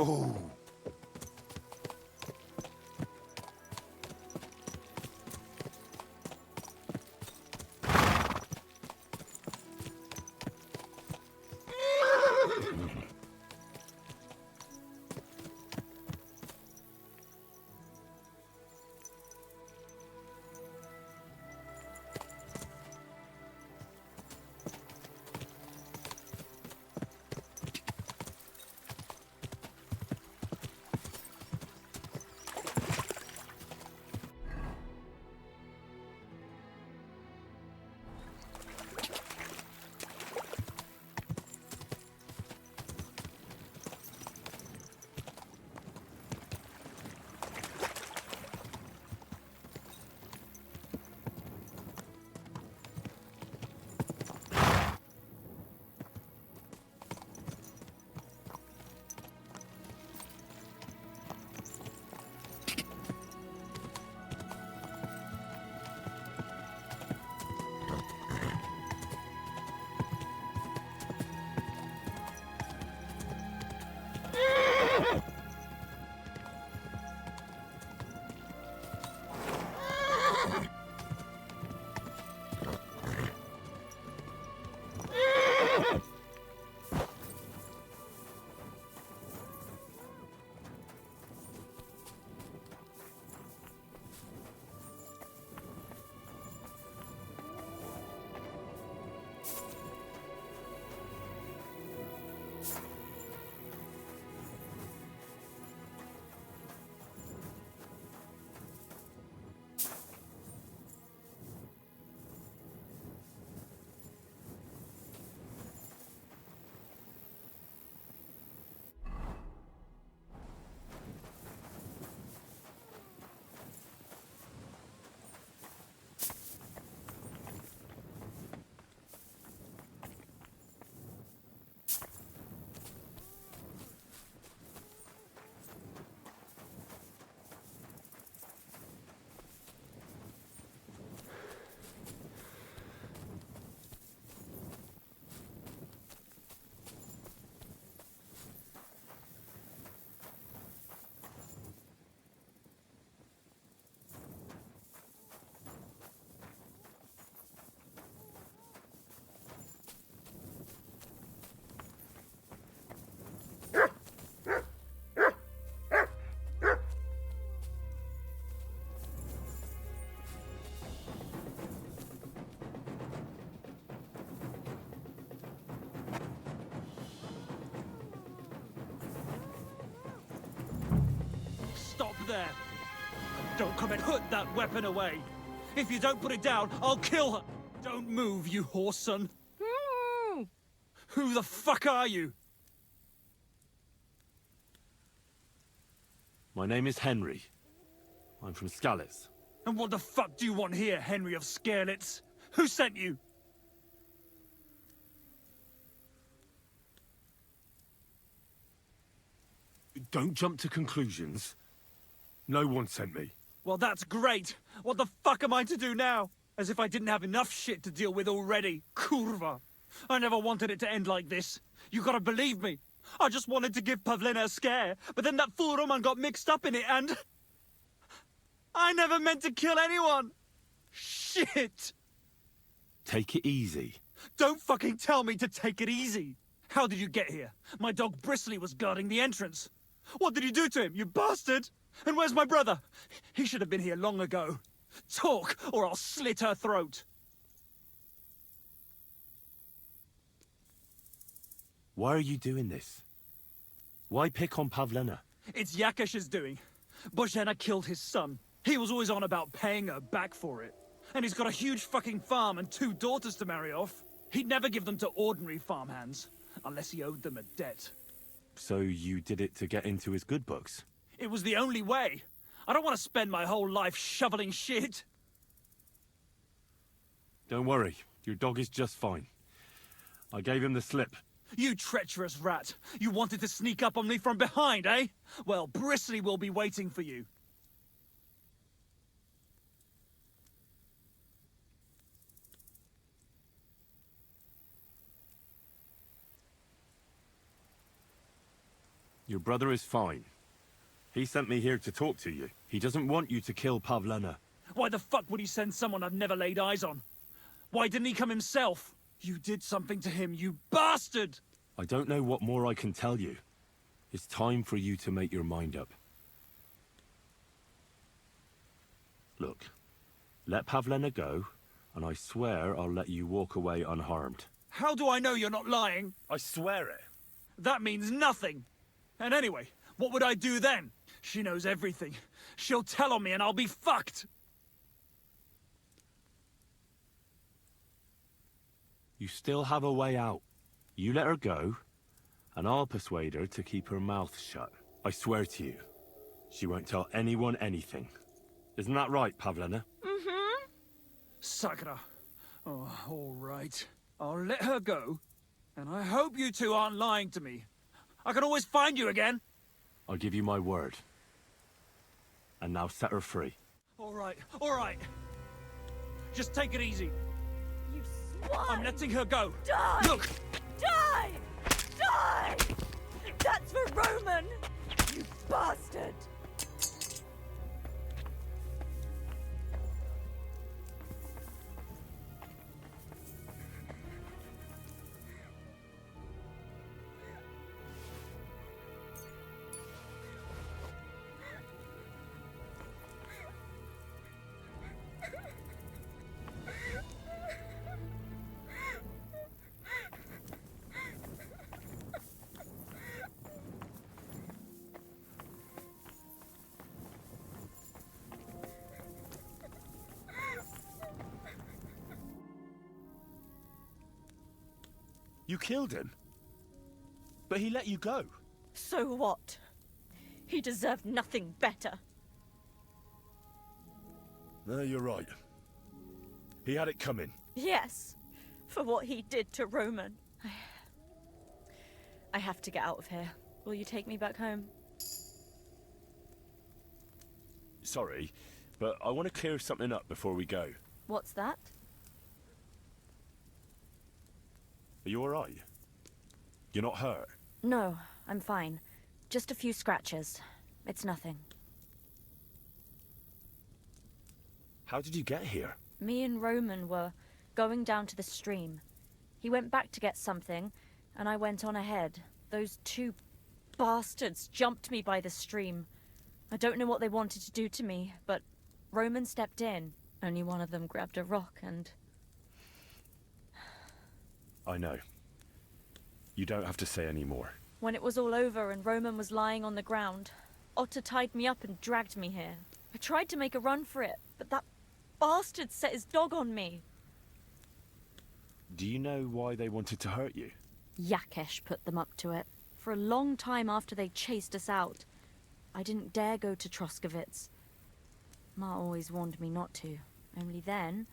Oh. Stop there! Don't come and put that weapon away! If you don't put it down, I'll kill her! Don't move, you horse son! Who the fuck are you? My name is Henry. I'm from Scales. And what the fuck do you want here, Henry of Scarlets? Who sent you? Don't jump to conclusions. No one sent me. Well, that's great! What the fuck am I to do now? As if I didn't have enough shit to deal with already. Kurva! I never wanted it to end like this. You gotta believe me. I just wanted to give Pavlina a scare, but then that fool Roman got mixed up in it and... I never meant to kill anyone! Shit! Take it easy. Don't fucking tell me to take it easy! How did you get here? My dog Bristly was guarding the entrance. What did you do to him, you bastard? And where's my brother? He should have been here long ago. Talk, or I'll slit her throat. Why are you doing this? Why pick on Pavlina? It's Yakash's doing. Bozhena killed his son. He was always on about paying her back for it. And he's got a huge fucking farm and 2 daughters to marry off. He'd never give them to ordinary farmhands, unless he owed them a debt. So you did it to get into his good books? It was the only way. I don't want to spend my whole life shoveling shit. Don't worry, your dog is just fine. I gave him the slip. You treacherous rat. You wanted to sneak up on me from behind, eh? Well, Bristly will be waiting for you. Your brother is fine. He sent me here to talk to you. He doesn't want you to kill Pavlena. Why the fuck would he send someone I've never laid eyes on? Why didn't he come himself? You did something to him, you bastard! I don't know what more I can tell you. It's time for you to make your mind up. Look, let Pavlena go, and I swear I'll let you walk away unharmed. How do I know you're not lying? I swear it. That means nothing. And anyway, what would I do then? She knows everything. She'll tell on me and I'll be fucked. You still have a way out. You let her go, and I'll persuade her to keep her mouth shut. I swear to you, she won't tell anyone anything. Isn't that right, Pavlena? Mm-hmm. Sakra. Oh, all right. I'll let her go. And I hope you two aren't lying to me. I can always find you again. I'll give you my word. And now set her free. All right, all right. Just take it easy. You swine! I'm letting her go. Die! Look! Die! Die! That's for Roman! You bastard! You killed him? But he let you go. So what? He deserved nothing better. No, you're right. He had it coming. Yes, for what he did to Roman. I have to get out of here. Will you take me back home? Sorry, but I want to clear something up before we go. What's that? Are you alright? You're not hurt? No, I'm fine. Just a few scratches. It's nothing. How did you get here? Me and Roman were going down to the stream. He went back to get something, and I went on ahead. Those two bastards jumped me by the stream. I don't know what they wanted to do to me, but Roman stepped in. Only one of them grabbed a rock and... I know. You don't have to say any more. When it was all over and Roman was lying on the ground, Otter tied me up and dragged me here. I tried to make a run for it, but that bastard set his dog on me. Do you know why they wanted to hurt you? Yakesh put them up to it. For a long time after they chased us out, I didn't dare go to Troskovitz. Ma always warned me not to. Only then,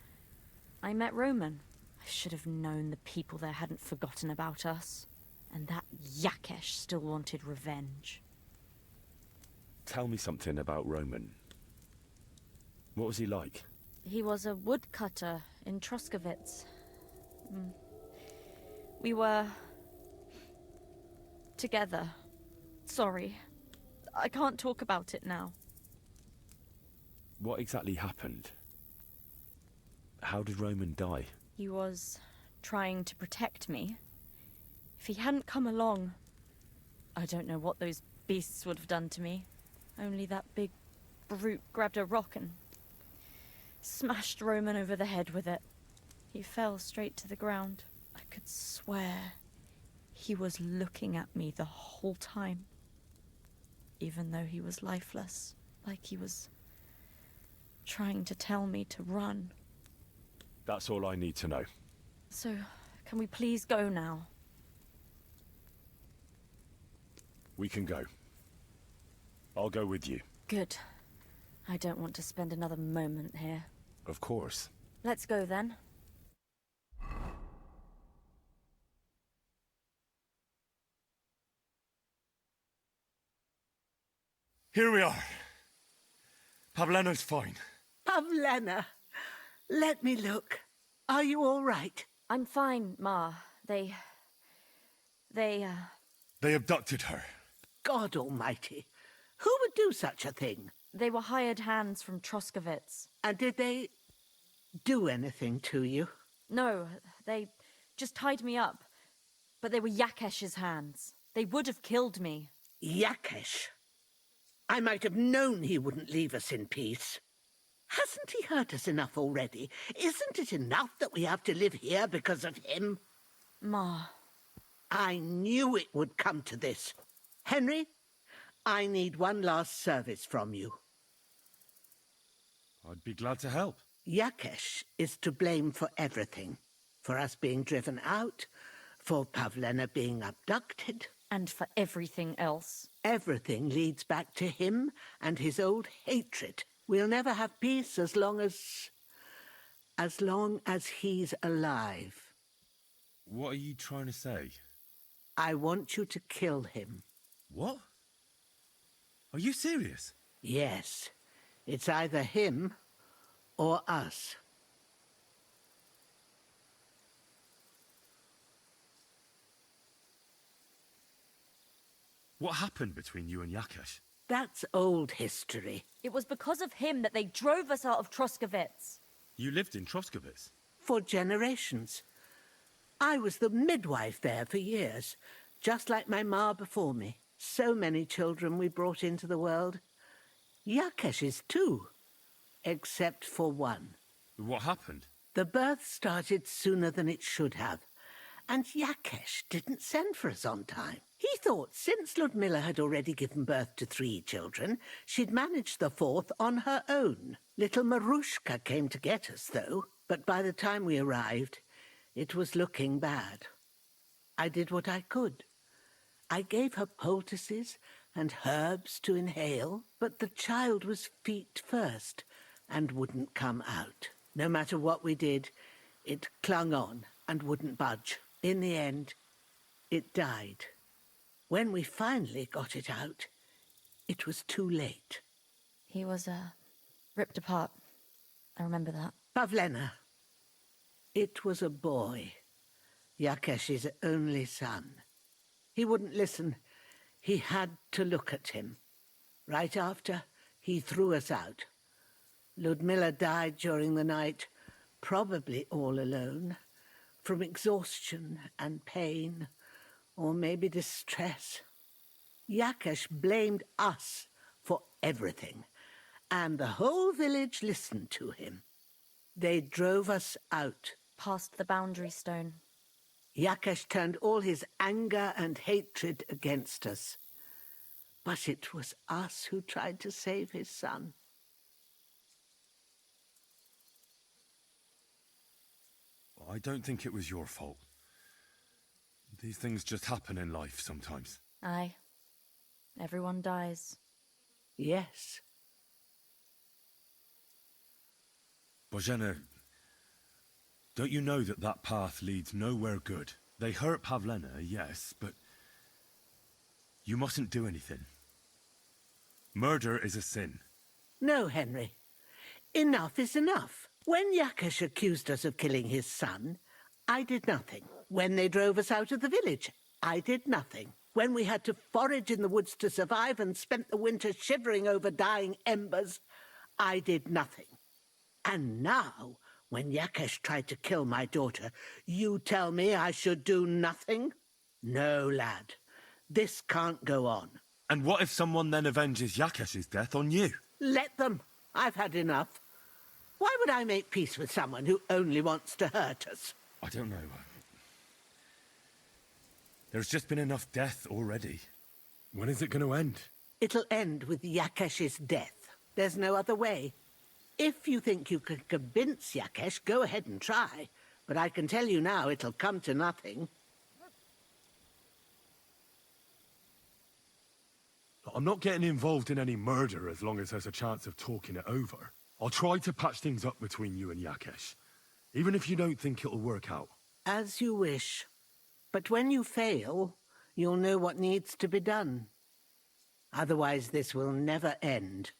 I met Roman. I should have known the people there hadn't forgotten about us. And that Yakesh still wanted revenge. Tell me something about Roman. What was he like? He was a woodcutter in Troskovitz. We were... together. Sorry. I can't talk about it now. What exactly happened? How did Roman die? He was trying to protect me. If he hadn't come along, I don't know what those beasts would have done to me. Only that big brute grabbed a rock and smashed Roman over the head with it. He fell straight to the ground. I could swear he was looking at me the whole time. Even though he was lifeless, like he was trying to tell me to run. That's all I need to know. So, can we please go now? We can go. I'll go with you. Good. I don't want to spend another moment here. Of course. Let's go then. Here we are. Pavlena's fine. Pavlena, let me look. Are you all right? I'm fine, Ma. They They abducted her. God almighty. Who would do such a thing? They were hired hands from Troskovitz. And did they do anything to you? No, they just tied me up. But they were Yakesh's hands. They would have killed me. Yakesh? I might have known he wouldn't leave us in peace. Hasn't he hurt us enough already? Isn't it enough that we have to live here because of him? Ma. I knew it would come to this. Henry, I need one last service from you. I'd be glad to help. Yakesh is to blame for everything. For us being driven out, for Pavlena being abducted. And for everything else. Everything leads back to him and his old hatred. We'll never have peace as long as he's alive. What are you trying to say? I want you to kill him. What? Are you serious? Yes. It's either him or us. What happened between you and Yakesh? That's old history. It was because of him that they drove us out of Troskovitz. You lived in Troskovitz? For generations. I was the midwife there for years, just like my ma before me. So many children we brought into the world. Yakesh's too, except for one. What happened? The birth started sooner than it should have, and Yakesh didn't send for us on time. He thought since Ludmilla had already given birth to 3 children, she'd manage the 4th on her own. Little Marushka came to get us, though, but by the time we arrived, it was looking bad. I did what I could. I gave her poultices and herbs to inhale, but the child was feet first and wouldn't come out. No matter what we did, it clung on and wouldn't budge. In the end, it died. When we finally got it out, it was too late. He was, ripped apart. I remember that. Pavlena. It was a boy. Yakesh's only son. He wouldn't listen. He had to look at him. Right after, he threw us out. Ludmilla died during the night, probably all alone, from exhaustion and pain, or maybe distress. Yakesh blamed us for everything, and the whole village listened to him. They drove us out. Past the boundary stone. Yakesh turned all his anger and hatred against us. But it was us who tried to save his son. I don't think it was your fault. These things just happen in life sometimes. Aye. Everyone dies. Yes. Bozhena, don't you know that that path leads nowhere good? They hurt Pavlena, yes, but you mustn't do anything. Murder is a sin. No, Henry. Enough is enough. When Yakesh accused us of killing his son, I did nothing. When they drove us out of the village, I did nothing. When we had to forage in the woods to survive and spent the winter shivering over dying embers, I did nothing. And now, when Yakesh tried to kill my daughter, you tell me I should do nothing? No, lad. This can't go on. And what if someone then avenges Yakesh's death on you? Let them. I've had enough. Why would I make peace with someone who only wants to hurt us? I don't know. There's just been enough death already. When is it going to end? It'll end with Yakesh's death. There's no other way. If you think you can convince Yakesh, go ahead and try. But I can tell you now, it'll come to nothing. I'm not getting involved in any murder as long as there's a chance of talking it over. I'll try to patch things up between you and Yakesh, even if you don't think it'll work out. As you wish. But when you fail, you'll know what needs to be done. Otherwise, this will never end.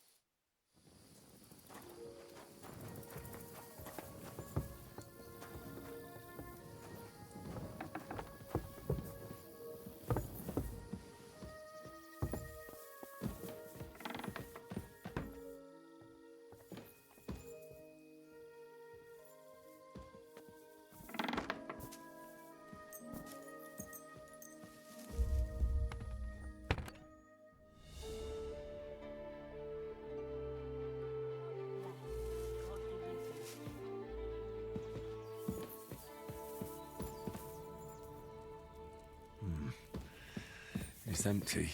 It's empty.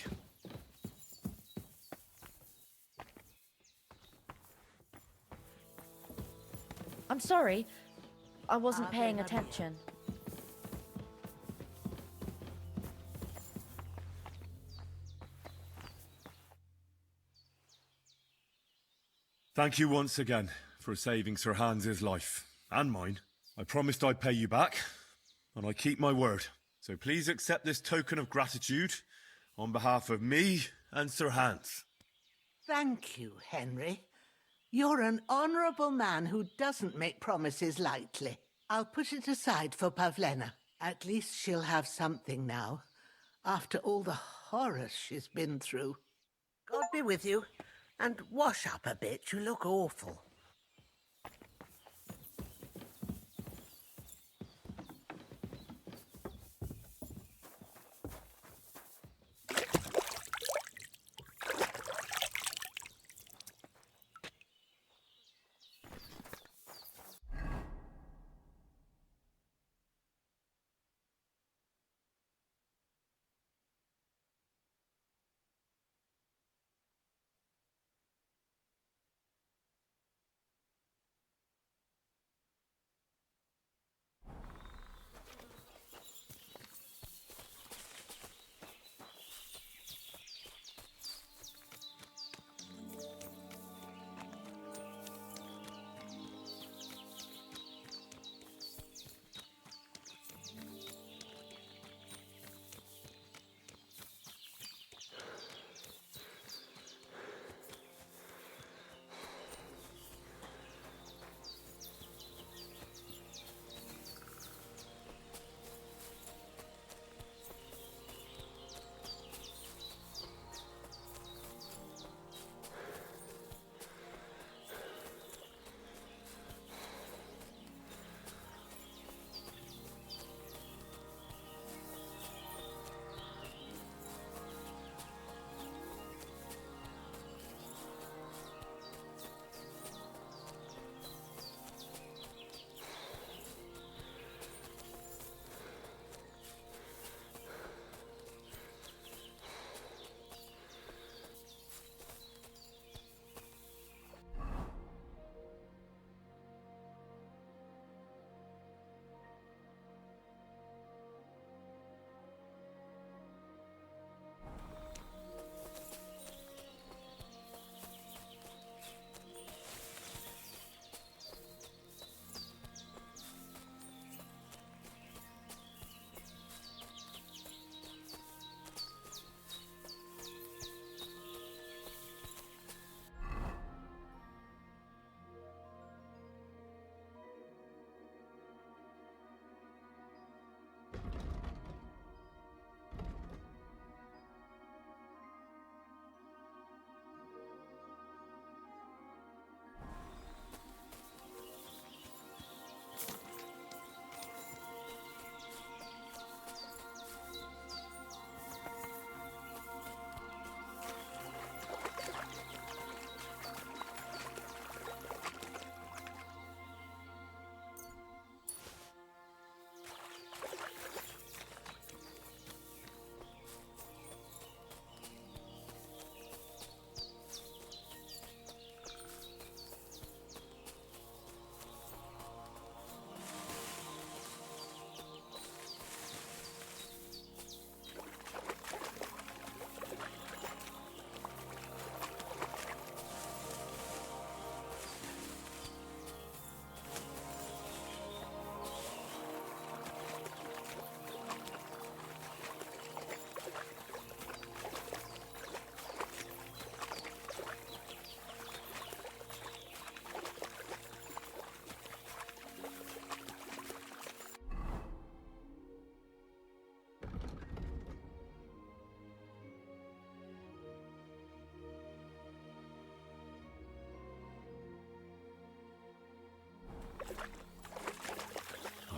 I'm sorry. I wasn't Ah, paying then, attention. Thank you once again for saving Sir Hans's life. And mine. I promised I'd pay you back, and I keep my word. So please accept this token of gratitude on behalf of me and Sir Hans. Thank you, Henry. You're an honourable man who doesn't make promises lightly. I'll put it aside for Pavlena. At least she'll have something now, after all the horrors she's been through. God be with you, and wash up a bit. You look awful.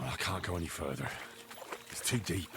Oh, I can't go any further. It's too deep.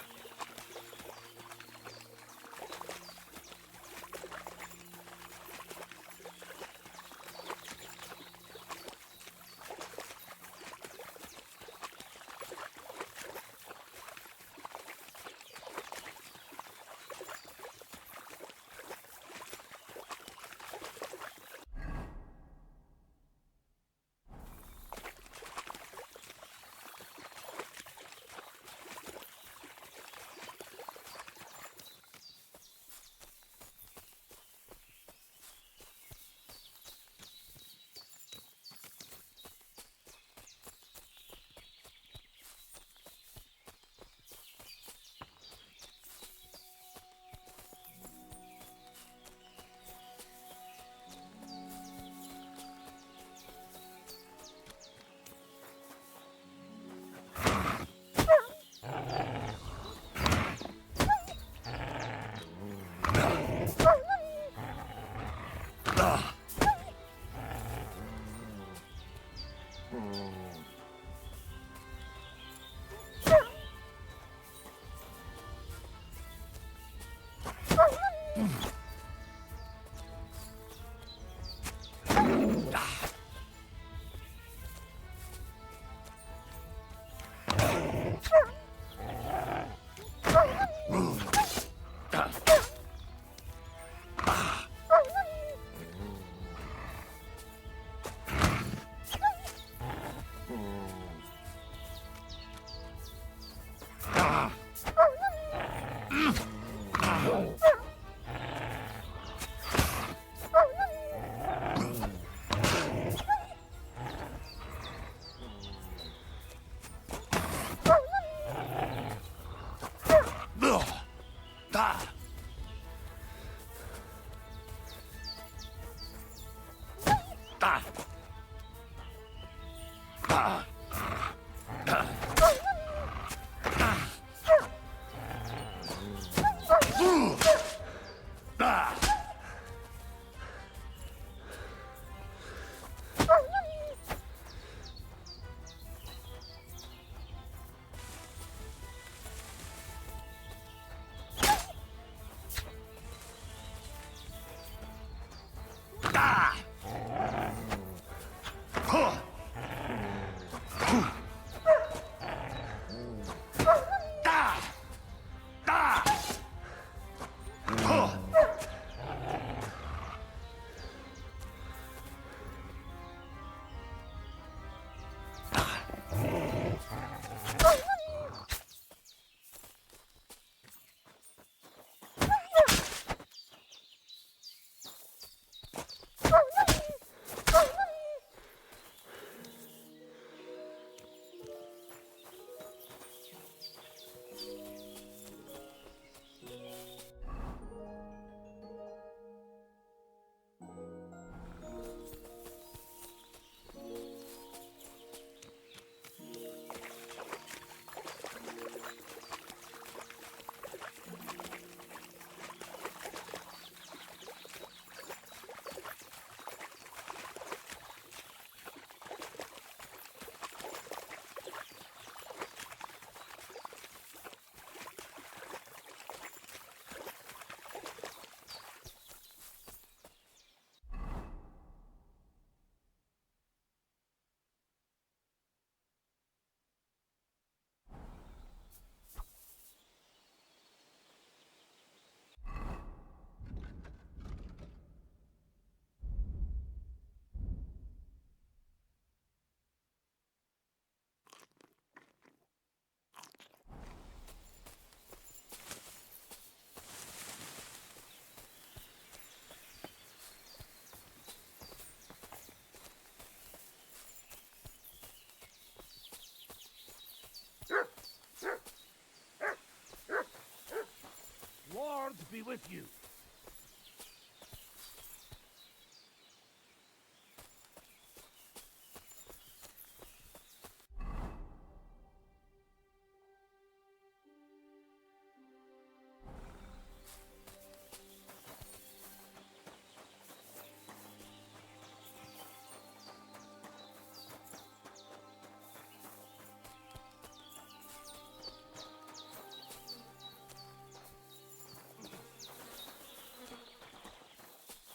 Lord be with you.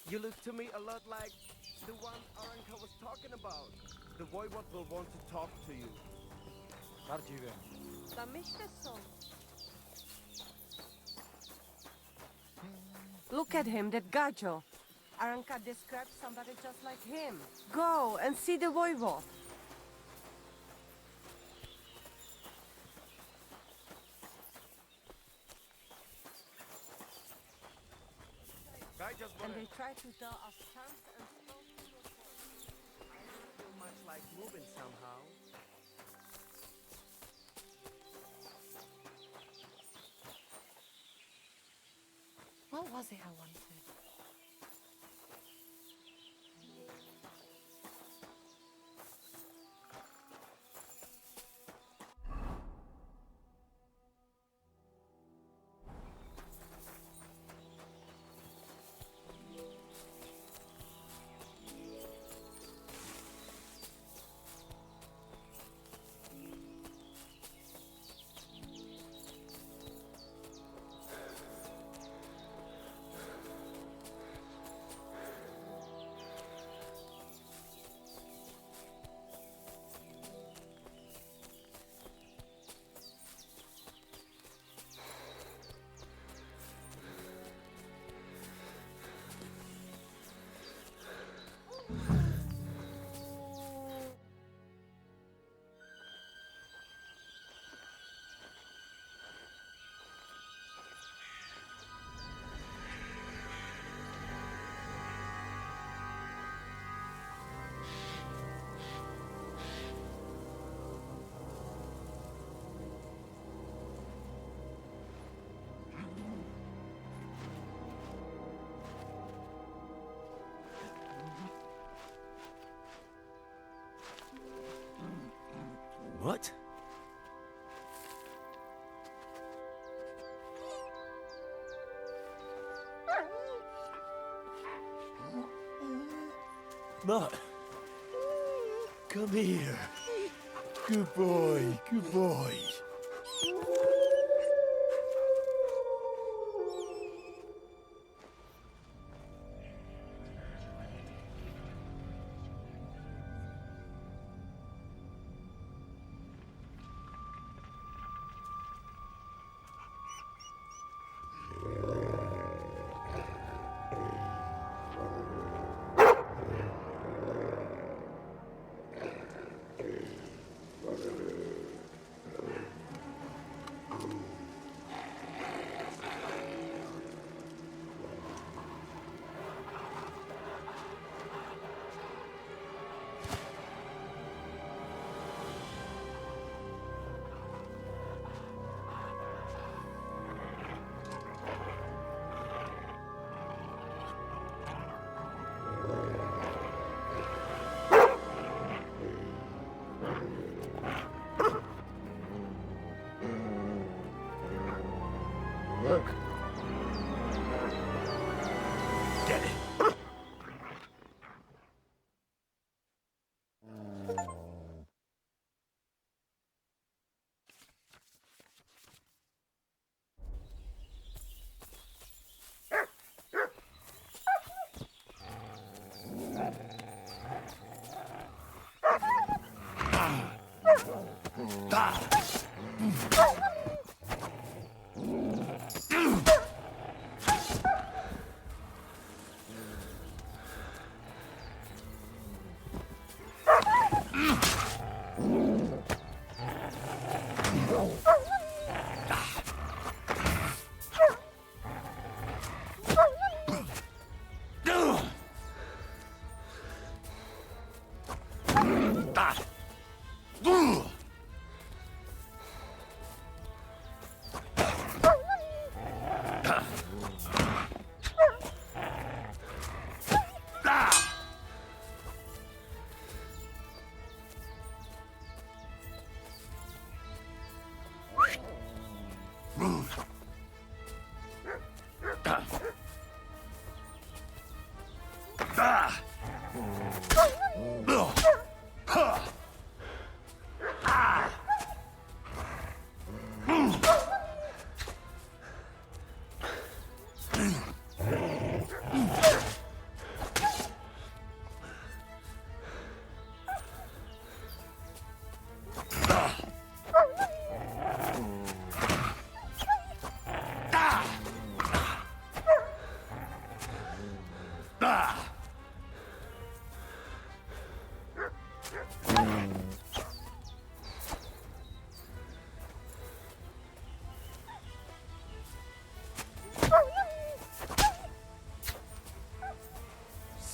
You look to me a lot like the one Aranka was talking about. The voivod will want to talk to you. Prawdziwie. Look at him, that gajo. Aranka describes somebody just like him. Go and see the voivod. And they try to tell us chants and stuff. I don't feel much like moving somehow. What was it I wanted? What? Mutt, come here. Good boy, good boy. Get it.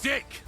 Sick!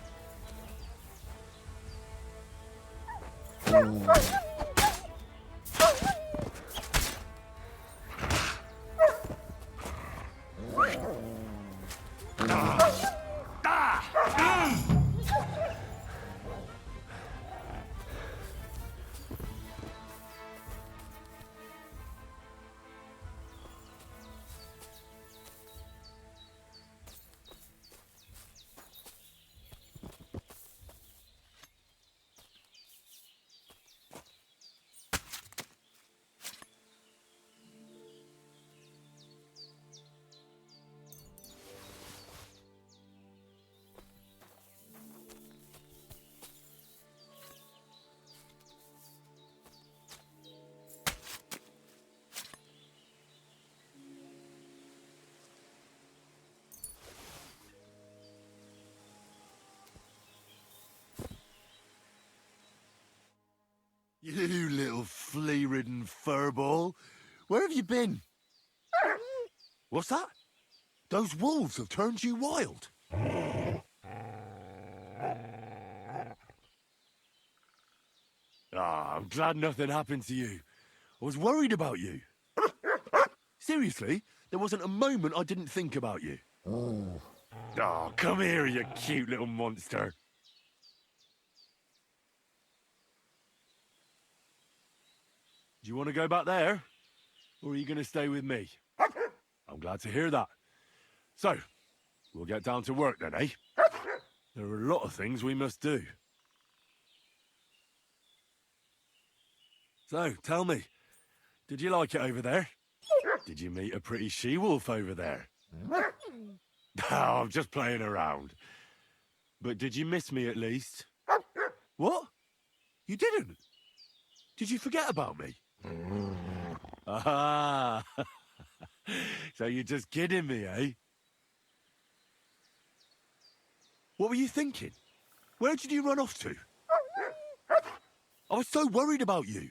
You little flea-ridden furball. Where have you been? What's that? Those wolves have turned you wild. Ah, I'm glad nothing happened to you. I was worried about you. Seriously, there wasn't a moment I didn't think about you. Oh, come here, you cute little monster. Do you want to go back there? Or are you going to stay with me? I'm glad to hear that. So, we'll get down to work then, eh? There are a lot of things we must do. So, tell me, did you like it over there? Did you meet a pretty she-wolf over there? Oh, I'm just playing around. But did you miss me at least? What? You didn't? Did you forget about me? Ah, so you're just kidding me, eh? What were you thinking? Where did you run off to? I was so worried about you.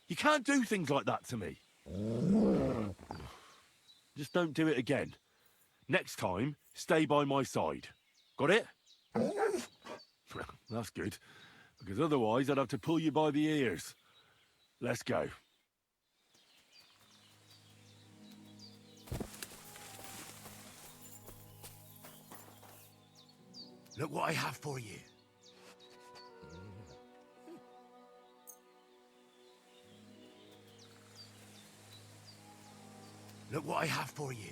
You can't do things like that to me. Just don't do it again. Next time, stay by my side. Got it? That's good, because otherwise I'd have to pull you by the ears. Let's go. Look what I have for you. Look what I have for you.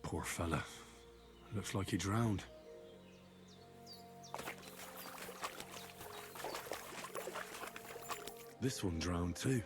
Poor fella. Looks like he drowned. This one drowned too.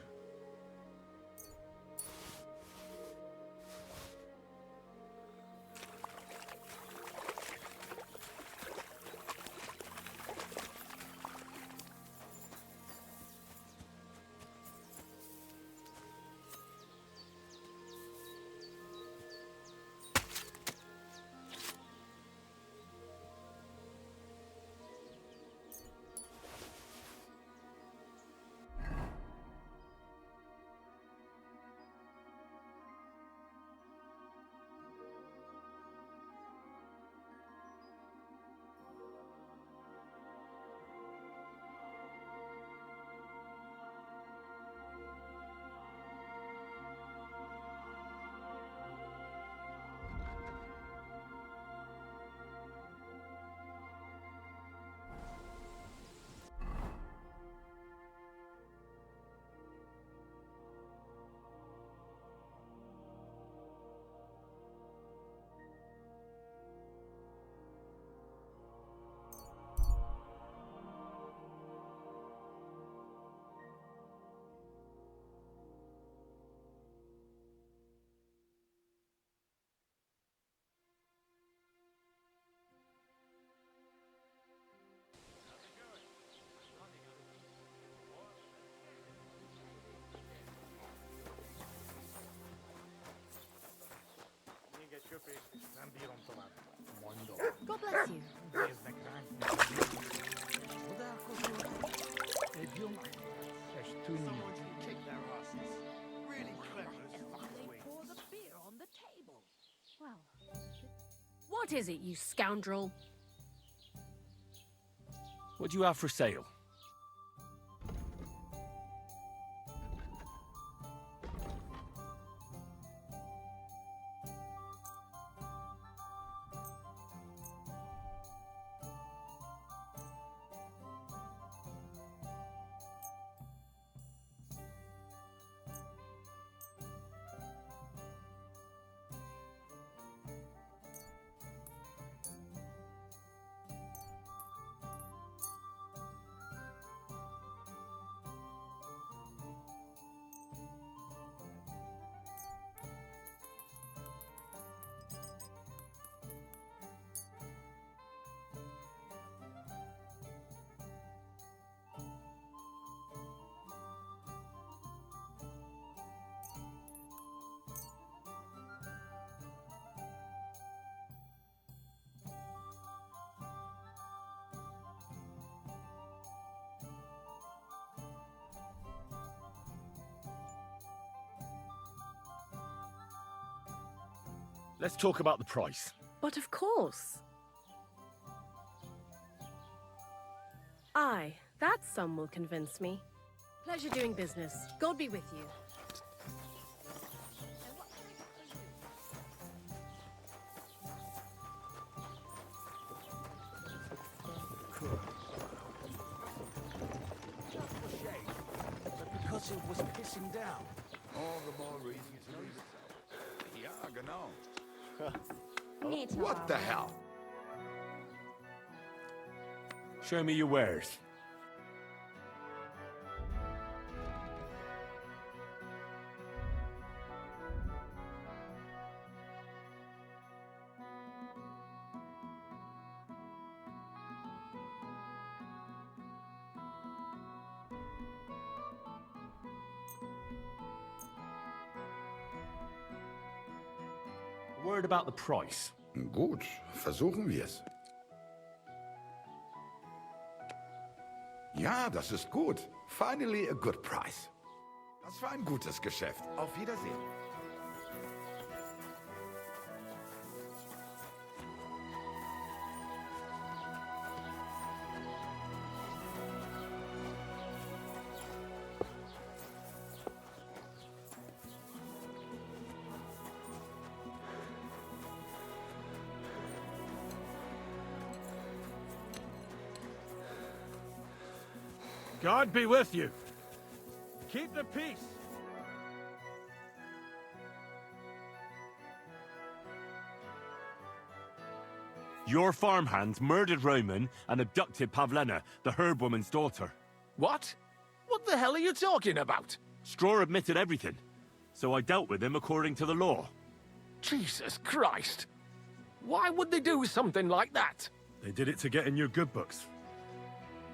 God bless you. Well, What is it, you scoundrel? What do you have for sale? Let's talk about the price. But of course. Aye, that sum will convince me. Pleasure doing business. God be with you. Because it was pissing down. All the more reason to leave it. Ja, genau. What the hell? Show me your wares. A word about the price. Gut, versuchen wir's. Ja, das ist gut. Finally a good price. Das war ein gutes Geschäft. Auf Wiedersehen. God be with you. Keep the peace. Your farmhands murdered Roman and abducted Pavlena, the herb woman's daughter. What? What What the hell are you talking about? Straw admitted everything, so I dealt with him according to the law. Jesus Christ! Why would they do something like that? They did it to get in your good books.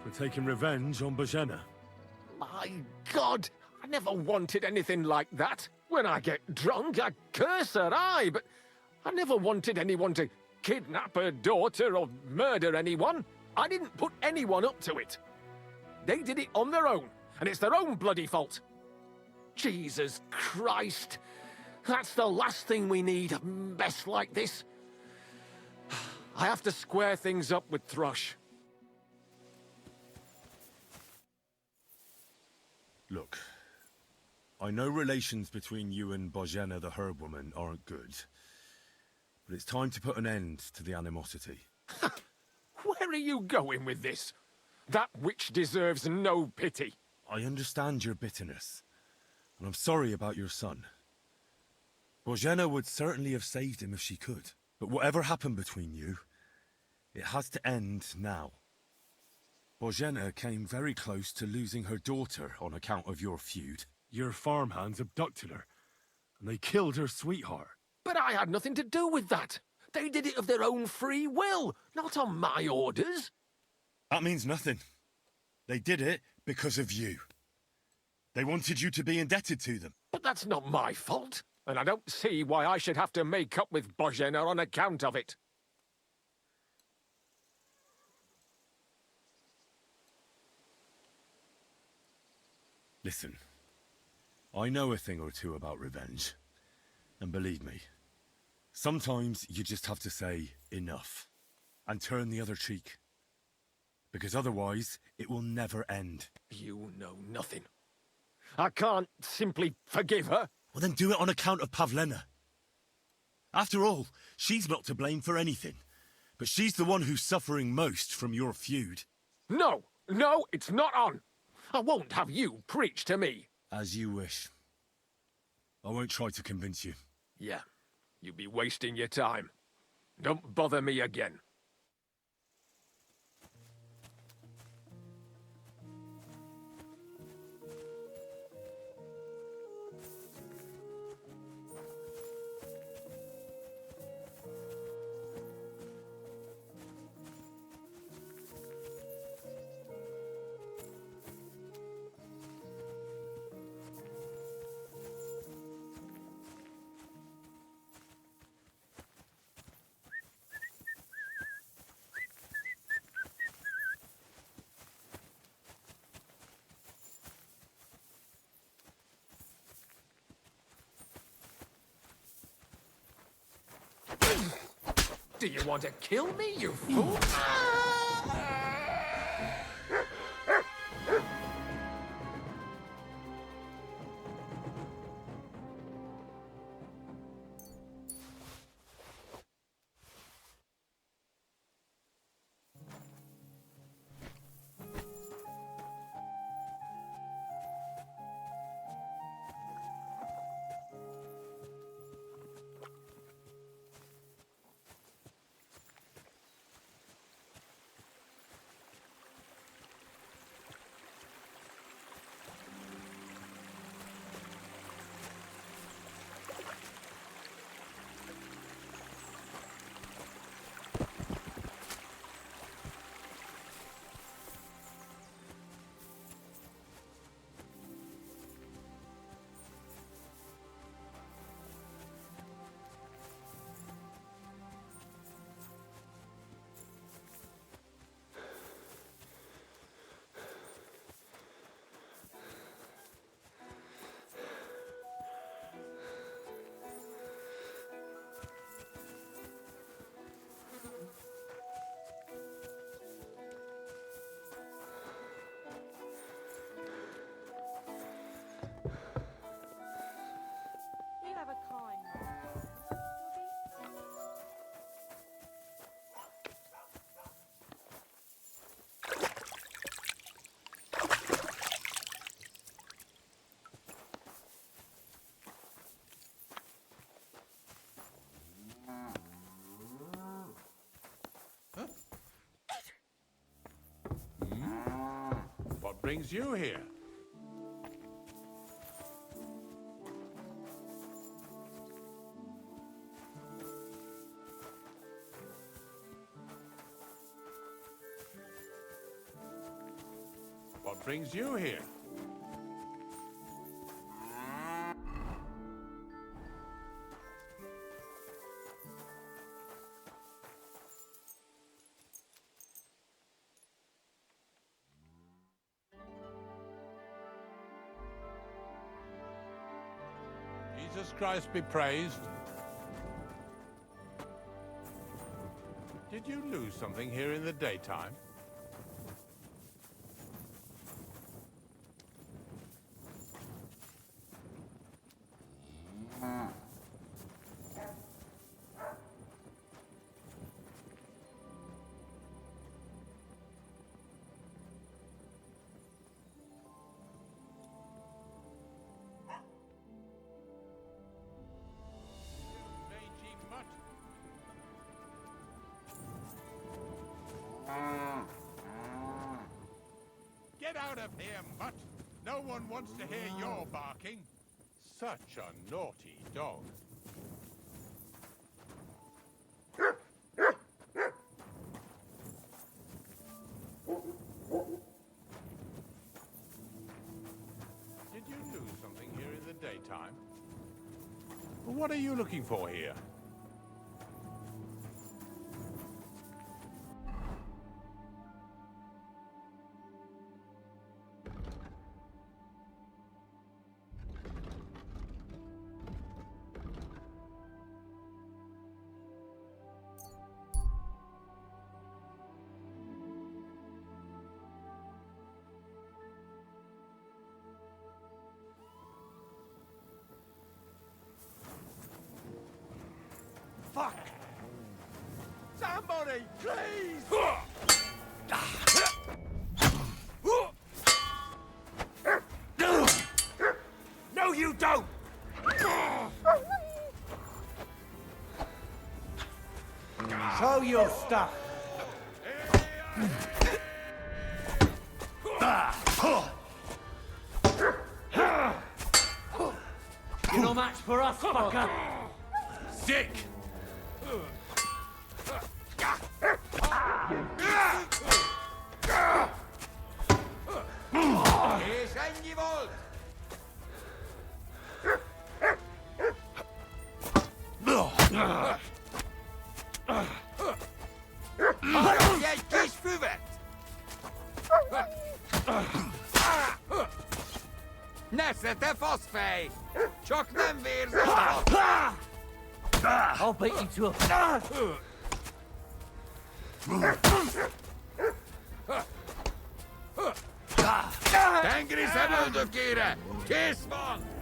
For taking revenge on Bojena. My God! I never wanted anything like that. When I get drunk, I curse her, aye, but I never wanted anyone to kidnap her daughter or murder anyone. I didn't put anyone up to it. They did it on their own, and it's their own bloody fault. Jesus Christ! That's the last thing we need, a mess like this. I have to square things up with Thrush. Look, I know relations between you and Bojena the herb woman aren't good, but it's time to put an end to the animosity. Where are you going with this? That witch deserves no pity. I understand your bitterness, and I'm sorry about your son. Bojena would certainly have saved him if she could, but whatever happened between you, it has to end now. Bojena came very close to losing her daughter on account of your feud. Your farmhands abducted her, and they killed her sweetheart. But I had nothing to do with that. They did it of their own free will, not on my orders. That means nothing. They did it because of you. They wanted you to be indebted to them. But that's not my fault, and I don't see why I should have to make up with Bojena on account of it. Listen, I know a thing or two about revenge. And believe me, sometimes you just have to say enough and turn the other cheek. Because otherwise, it will never end. You know nothing. I can't simply forgive her. Well, then do it on account of Pavlena. After all, she's not to blame for anything. But she's the one who's suffering most from your feud. No, it's not on. I won't have you preach to me. As you wish. I won't try to convince you. Yeah, you'd be wasting your time. Don't bother me again. Do you want to kill me, you fool? You have a kind mind, What brings you here? What brings you here? Jesus Christ be praised. Did you lose something here in the daytime? Get out of here, mutt! No one wants to hear your barking. Such a naughty dog. Did you lose something here in the daytime? What are you looking for here? Fuck! Somebody, please! No, you don't! Show your stuff! You're no match for us, fucker! Sick! Is eingewollt! Jij kies vuurwerk! Nesete fosfej! Čoknem weer I'll beat you to a... Tengri se öldük kére! Kész van!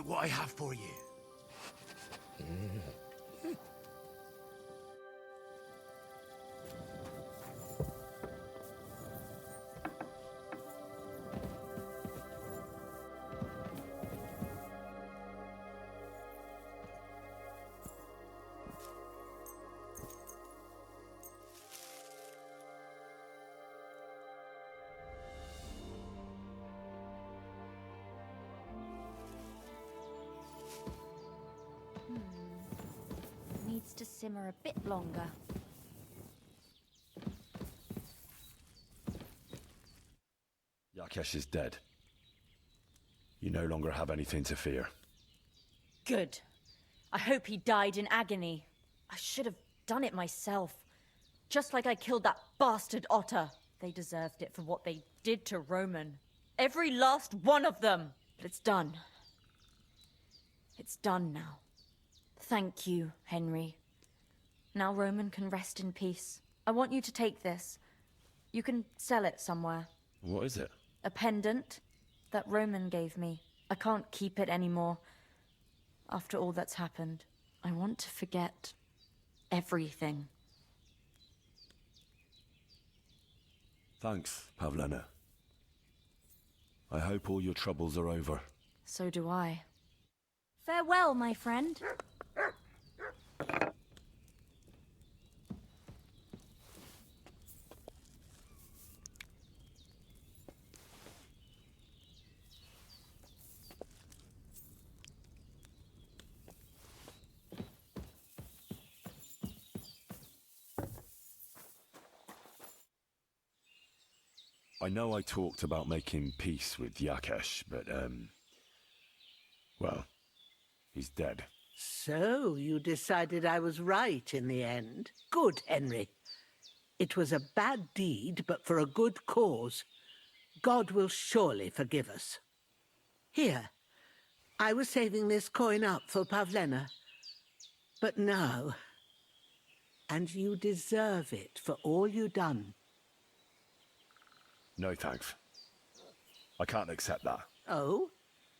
what I have for you. Needs to simmer a bit longer. Yakesh is dead. You no longer have anything to fear. Good. I hope he died in agony. I should have done it myself. Just like I killed that bastard otter. They deserved it for what they did to Roman. Every last one of them! But it's done. It's done now. Thank you, Henry. Now Roman can rest in peace. I want you to take this. You can sell it somewhere. What is it? A pendant that Roman gave me. I can't keep it anymore. After all that's happened, I want to forget everything. Thanks, Pavlena. I hope all your troubles are over. So do I. Farewell, my friend. I know I talked about making peace with Yakesh, but, well, he's dead. So, you decided I was right in the end. Good, Henry. It was a bad deed, but for a good cause. God will surely forgive us. Here, I was saving this coin up for Pavlena. But no. And you deserve it for all you done. No thanks. I can't accept that. Oh?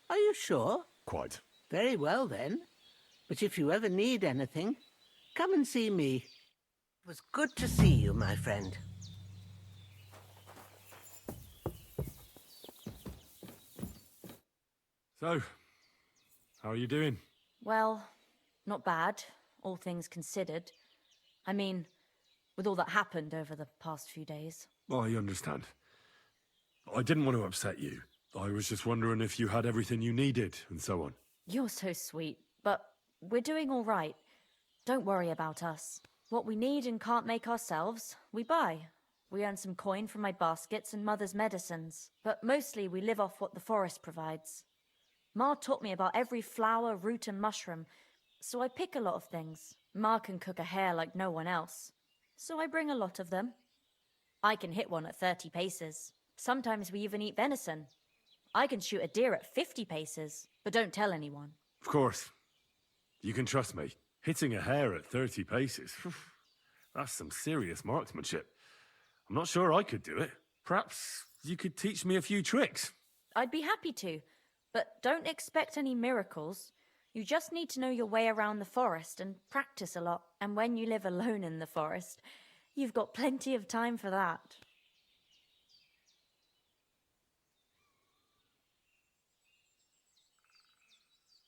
Are you sure? Quite. Very well, then. But if you ever need anything, come and see me. It was good to see you, my friend. So, how are you doing? Well, not bad, all things considered. I mean, with all that happened over the past few days. I understand. I didn't want to upset you. I was just wondering if you had everything you needed, and so on. You're so sweet, but we're doing all right. Don't worry about us. What we need and can't make ourselves, we buy. We earn some coin from my baskets and Mother's medicines, but mostly we live off what the forest provides. Ma taught me about every flower, root and mushroom, so I pick a lot of things. Ma can cook a hare like no one else, so I bring a lot of them. I can hit one at 30 paces. Sometimes we even eat venison. I can shoot a deer at 50 paces, but don't tell anyone. Of course. You can trust me. Hitting a hare at 30 paces, that's some serious marksmanship. I'm not sure I could do it. Perhaps you could teach me a few tricks. I'd be happy to, but don't expect any miracles. You just need to know your way around the forest and practice a lot. And when you live alone in the forest, you've got plenty of time for that.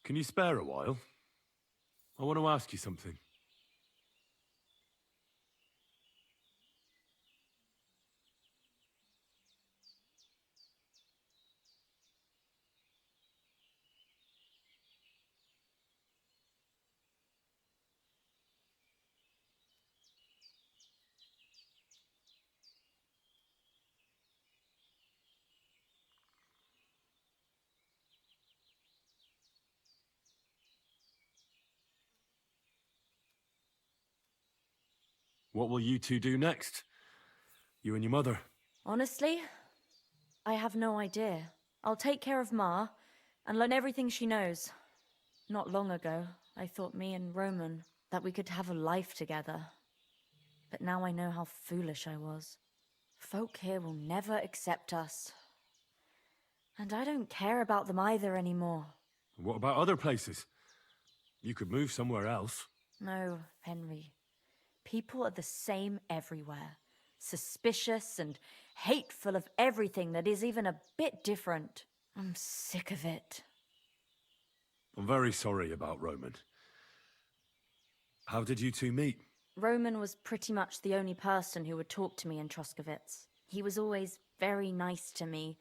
Can you spare a while? I want to ask you something. What will you two do next? You and your mother? Honestly, I have no idea. I'll take care of Ma and learn everything she knows. Not long ago, I thought me and Roman, that we could have a life together. But now I know how foolish I was. Folk here will never accept us. And I don't care about them either anymore. What about other places? You could move somewhere else. No, Henry. People are the same everywhere. Suspicious and hateful of everything that is even a bit different. I'm sick of it. I'm very sorry about Roman. How did you two meet? Roman was pretty much the only person who would talk to me in Troskovitz. He was always very nice to me.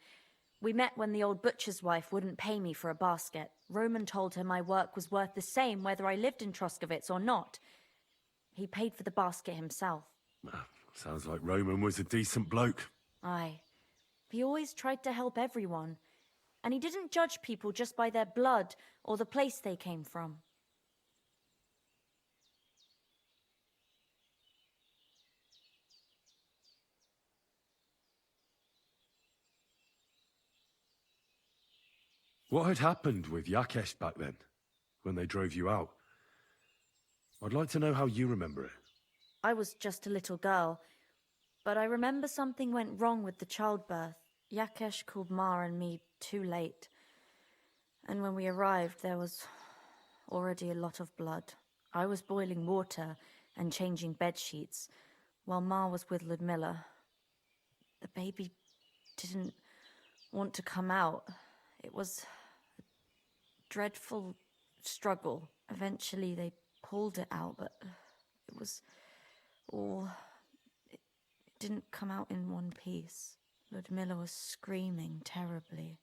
We met when the old butcher's wife wouldn't pay me for a basket. Roman told her my work was worth the same whether I lived in Troskovitz or not. He paid for the basket himself. Sounds like Roman was a decent bloke. Aye. He always tried to help everyone. And he didn't judge people just by their blood or the place they came from. What had happened with Yakesh back then, when they drove you out? I'd like to know how you remember it. I was just a little girl, but I remember something went wrong with the childbirth. Yakesh called Ma and me too late. And when we arrived, there was already a lot of blood. I was boiling water and changing bed sheets, while Ma was with Ludmilla. The baby didn't want to come out. It was a dreadful struggle. Eventually they pulled it out, but it was all... It didn't come out in one piece. Ludmilla was screaming terribly.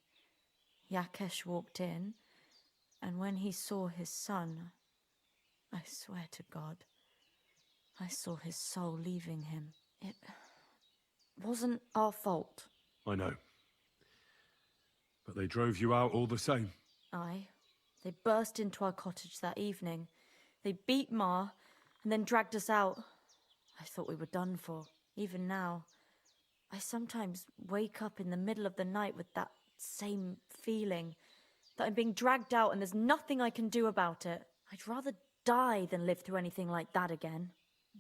Yakesh walked in, and when he saw his son, I swear to God, I saw his soul leaving him. It wasn't our fault. I know. But they drove you out all the same. Aye. They burst into our cottage that evening. They beat Ma, and then dragged us out. I thought we were done for. Even now, I sometimes wake up in the middle of the night with that same feeling, that I'm being dragged out and there's nothing I can do about it. I'd rather die than live through anything like that again.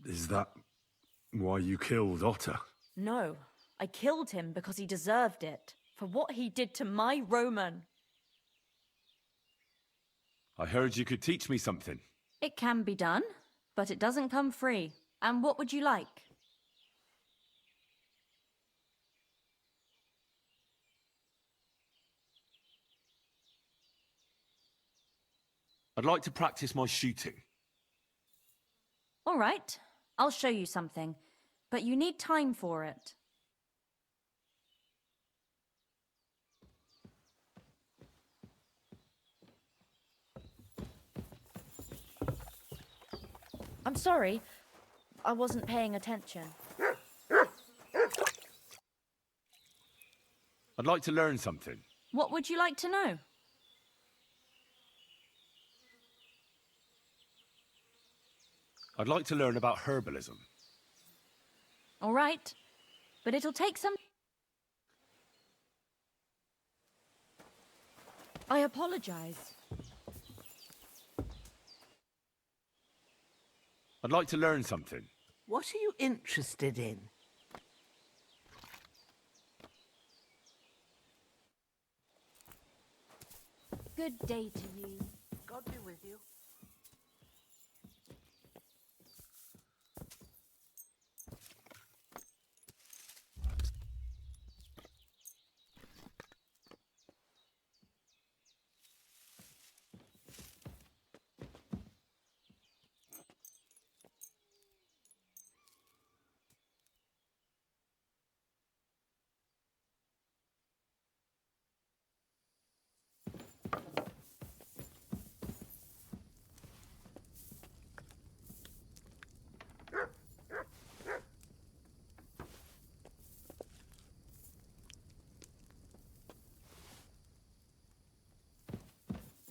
Is that why you killed Otter? No, I killed him because he deserved it, for what he did to my Roman. I heard you could teach me something. It can be done, but it doesn't come free. And what would you like? I'd like to practice my shooting. All right, I'll show you something, but you need time for it. I'm sorry, I wasn't paying attention. I'd like to learn something. What would you like to know? I'd like to learn about herbalism. All right, but it'll take some... I apologize. I'd like to learn something. What are you interested in? Good day to you. God be with you.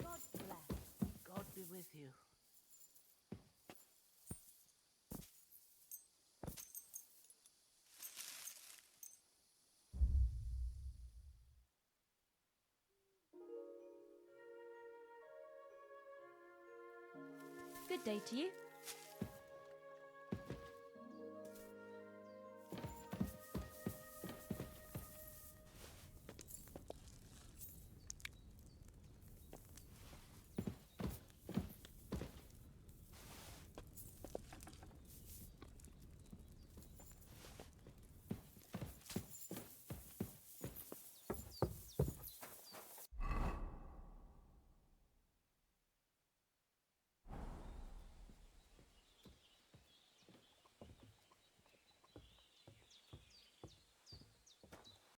God bless. God be with you. Good day to you.